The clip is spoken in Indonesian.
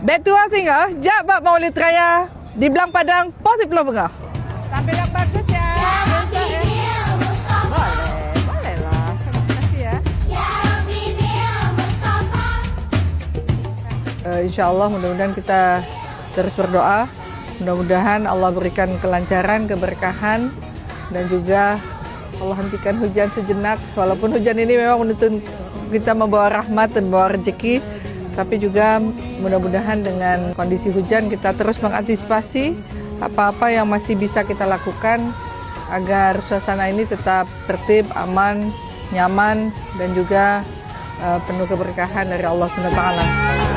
Betua singa, jak bak Maulid Raya di Belang Padang, positif lo bengah. Sampai yang bagus ya. Boleh lah. Terima kasih ya. Insya Allah mudah-mudahan kita terus berdoa. Mudah-mudahan Allah berikan kelancaran, keberkahan, dan juga Allah hentikan hujan sejenak. Walaupun hujan ini memang menuntun kita membawa rahmat dan membawa rezeki, tapi juga mudah-mudahan dengan kondisi hujan kita terus mengantisipasi apa-apa yang masih bisa kita lakukan agar suasana ini tetap tertib, aman, nyaman, dan juga penuh keberkahan dari Allah SWT.